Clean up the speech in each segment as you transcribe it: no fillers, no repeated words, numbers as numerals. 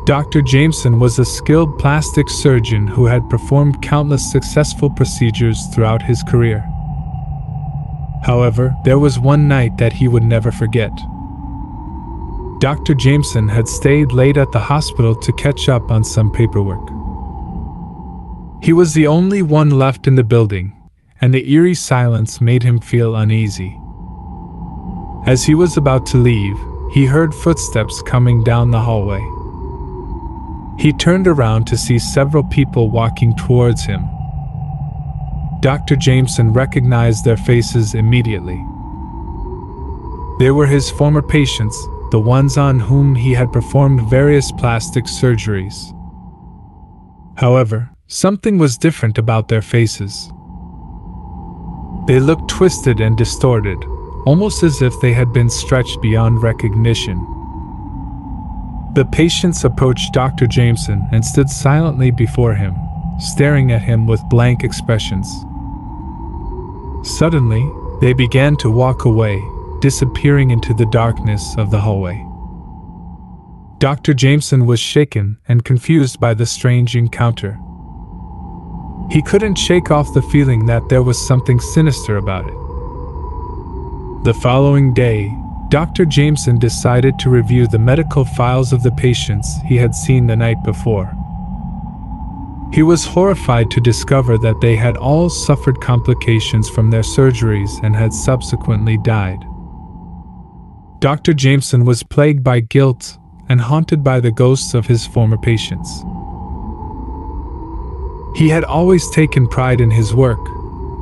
Dr. Jameson was a skilled plastic surgeon who had performed countless successful procedures throughout his career. However, there was one night that he would never forget. Dr. Jameson had stayed late at the hospital to catch up on some paperwork. He was the only one left in the building, and the eerie silence made him feel uneasy. As he was about to leave, he heard footsteps coming down the hallway. He turned around to see several people walking towards him. Dr. Jameson recognized their faces immediately. They were his former patients, the ones on whom he had performed various plastic surgeries. However, something was different about their faces. They looked twisted and distorted, almost as if they had been stretched beyond recognition. The patients approached Dr. Jameson and stood silently before him, staring at him with blank expressions. Suddenly, they began to walk away, disappearing into the darkness of the hallway. Dr. Jameson was shaken and confused by the strange encounter. He couldn't shake off the feeling that there was something sinister about it. The following day, Dr. Jameson decided to review the medical files of the patients he had seen the night before. He was horrified to discover that they had all suffered complications from their surgeries and had subsequently died. Dr. Jameson was plagued by guilt and haunted by the ghosts of his former patients. He had always taken pride in his work,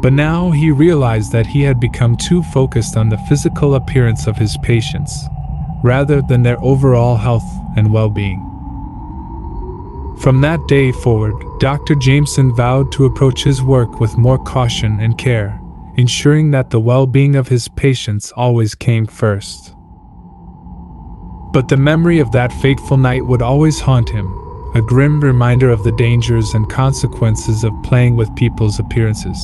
but now he realized that he had become too focused on the physical appearance of his patients, rather than their overall health and well-being. From that day forward, Dr. Jameson vowed to approach his work with more caution and care, ensuring that the well-being of his patients always came first. But the memory of that fateful night would always haunt him, a grim reminder of the dangers and consequences of playing with people's appearances.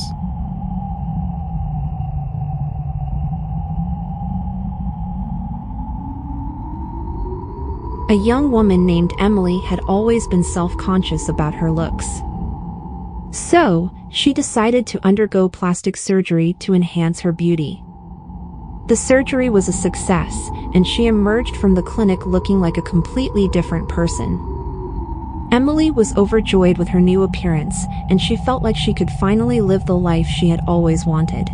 A young woman named Emily had always been self-conscious about her looks. So, she decided to undergo plastic surgery to enhance her beauty. The surgery was a success, and she emerged from the clinic looking like a completely different person. Emily was overjoyed with her new appearance, and she felt like she could finally live the life she had always wanted.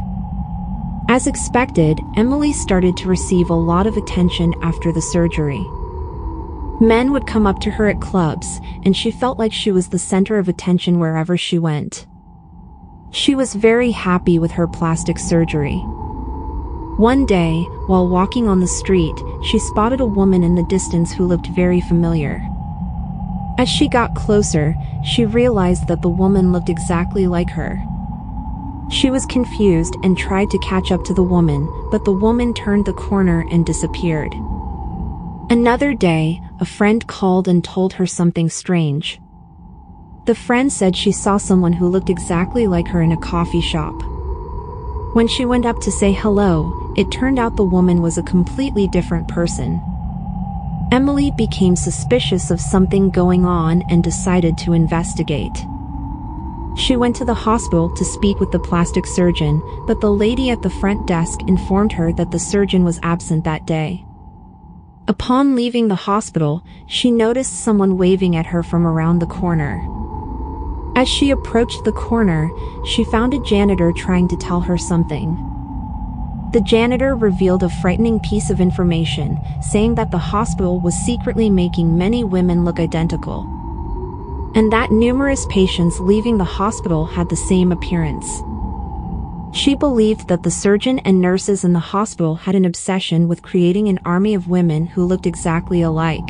As expected, Emily started to receive a lot of attention after the surgery. Men would come up to her at clubs, and she felt like she was the center of attention wherever she went. She was very happy with her plastic surgery. One day, while walking on the street, she spotted a woman in the distance who looked very familiar. As she got closer, she realized that the woman looked exactly like her. She was confused and tried to catch up to the woman, but the woman turned the corner and disappeared. Another day, a friend called and told her something strange. The friend said she saw someone who looked exactly like her in a coffee shop. When she went up to say hello, it turned out the woman was a completely different person. Emily became suspicious of something going on and decided to investigate. She went to the hospital to speak with the plastic surgeon, but the lady at the front desk informed her that the surgeon was absent that day. Upon leaving the hospital, she noticed someone waving at her from around the corner. As she approached the corner, she found a janitor trying to tell her something. The janitor revealed a frightening piece of information, saying that the hospital was secretly making many women look identical, and that numerous patients leaving the hospital had the same appearance. She believed that the surgeon and nurses in the hospital had an obsession with creating an army of women who looked exactly alike.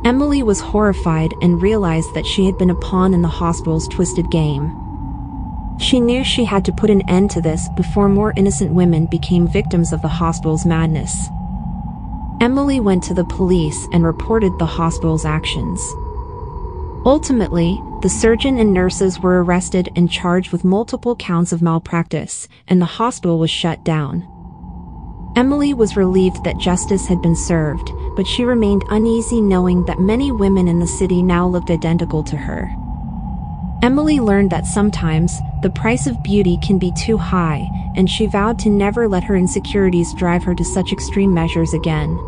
Emily was horrified and realized that she had been a pawn in the hospital's twisted game. She knew she had to put an end to this before more innocent women became victims of the hospital's madness. Emily went to the police and reported the hospital's actions. Ultimately, the surgeon and nurses were arrested and charged with multiple counts of malpractice, and the hospital was shut down. Emily was relieved that justice had been served, but she remained uneasy knowing that many women in the city now looked identical to her. Emily learned that sometimes the price of beauty can be too high, and she vowed to never let her insecurities drive her to such extreme measures again.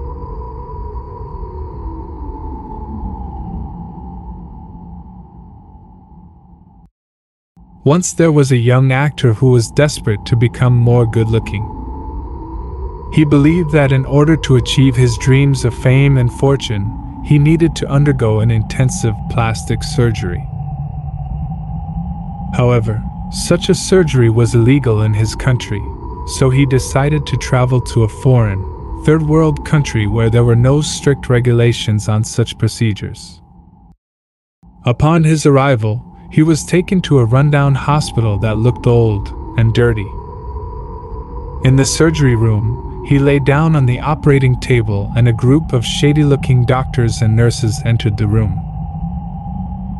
Once there was a young actor who was desperate to become more good-looking. He believed that in order to achieve his dreams of fame and fortune, he needed to undergo an intensive plastic surgery. However, such a surgery was illegal in his country, so he decided to travel to a foreign, third-world country where there were no strict regulations on such procedures. Upon his arrival, he was taken to a rundown hospital that looked old and dirty. In the surgery room, he lay down on the operating table and a group of shady-looking doctors and nurses entered the room.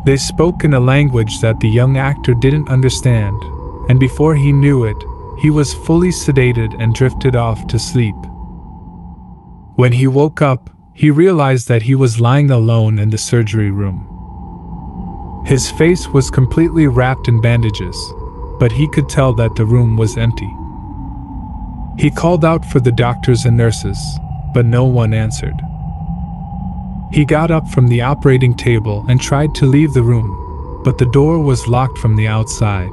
They spoke in a language that the young actor didn't understand, and before he knew it, he was fully sedated and drifted off to sleep. When he woke up, he realized that he was lying alone in the surgery room. His face was completely wrapped in bandages, but he could tell that the room was empty. He called out for the doctors and nurses, but no one answered. He got up from the operating table and tried to leave the room, but the door was locked from the outside.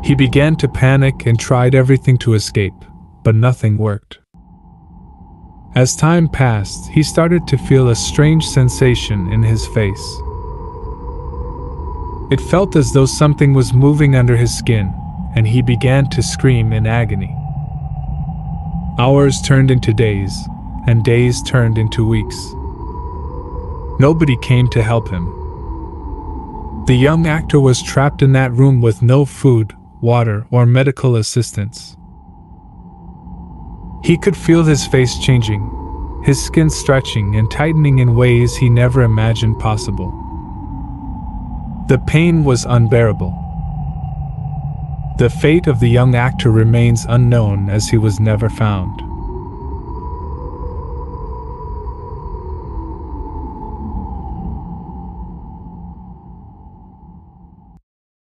He began to panic and tried everything to escape, but nothing worked. As time passed, he started to feel a strange sensation in his face. It felt as though something was moving under his skin, and he began to scream in agony. Hours turned into days, and days turned into weeks. Nobody came to help him. The young actor was trapped in that room with no food, water, or medical assistance. He could feel his face changing, his skin stretching and tightening in ways he never imagined possible. The pain was unbearable. The fate of the young actor remains unknown as he was never found.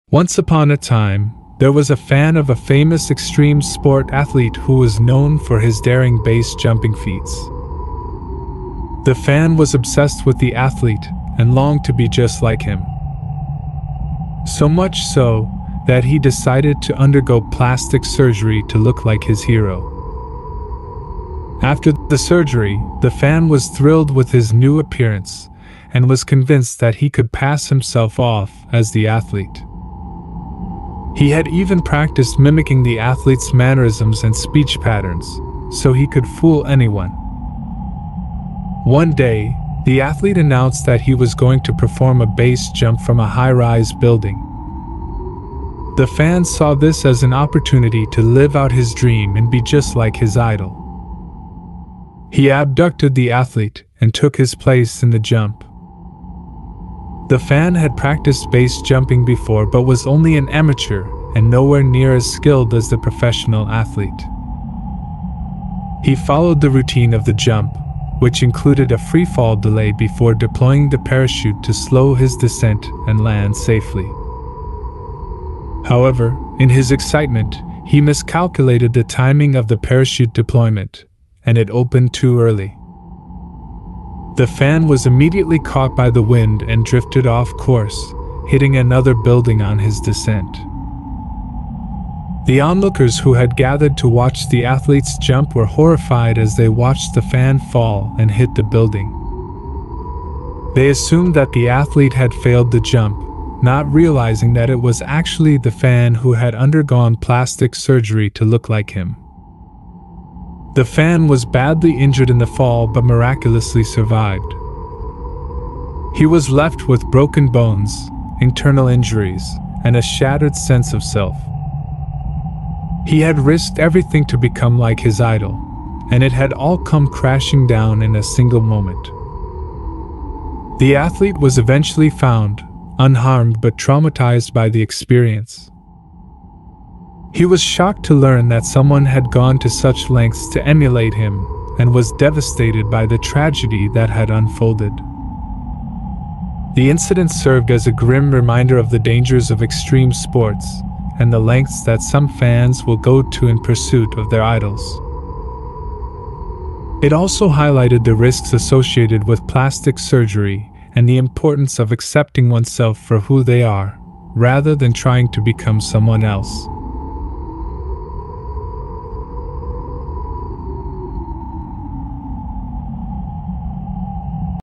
Once upon a time, there was a fan of a famous extreme sport athlete who was known for his daring base jumping feats. The fan was obsessed with the athlete and longed to be just like him. So much so that he decided to undergo plastic surgery to look like his hero. After the surgery, the fan was thrilled with his new appearance and was convinced that he could pass himself off as the athlete. He had even practiced mimicking the athlete's mannerisms and speech patterns, so he could fool anyone. One day, the athlete announced that he was going to perform a base jump from a high-rise building. The fan saw this as an opportunity to live out his dream and be just like his idol. He abducted the athlete and took his place in the jump. The fan had practiced base jumping before but was only an amateur and nowhere near as skilled as the professional athlete. He followed the routine of the jump, which included a free-fall delay before deploying the parachute to slow his descent and land safely. However, in his excitement, he miscalculated the timing of the parachute deployment, and it opened too early. The fan was immediately caught by the wind and drifted off course, hitting another building on his descent. The onlookers who had gathered to watch the athlete's jump were horrified as they watched the fan fall and hit the building. They assumed that the athlete had failed the jump, not realizing that it was actually the fan who had undergone plastic surgery to look like him. The fan was badly injured in the fall but miraculously survived. He was left with broken bones, internal injuries, and a shattered sense of self. He had risked everything to become like his idol, and it had all come crashing down in a single moment. The athlete was eventually found, unharmed but traumatized by the experience. He was shocked to learn that someone had gone to such lengths to emulate him, and was devastated by the tragedy that had unfolded. The incident served as a grim reminder of the dangers of extreme sports and the lengths that some fans will go to in pursuit of their idols. It also highlighted the risks associated with plastic surgery and the importance of accepting oneself for who they are, rather than trying to become someone else.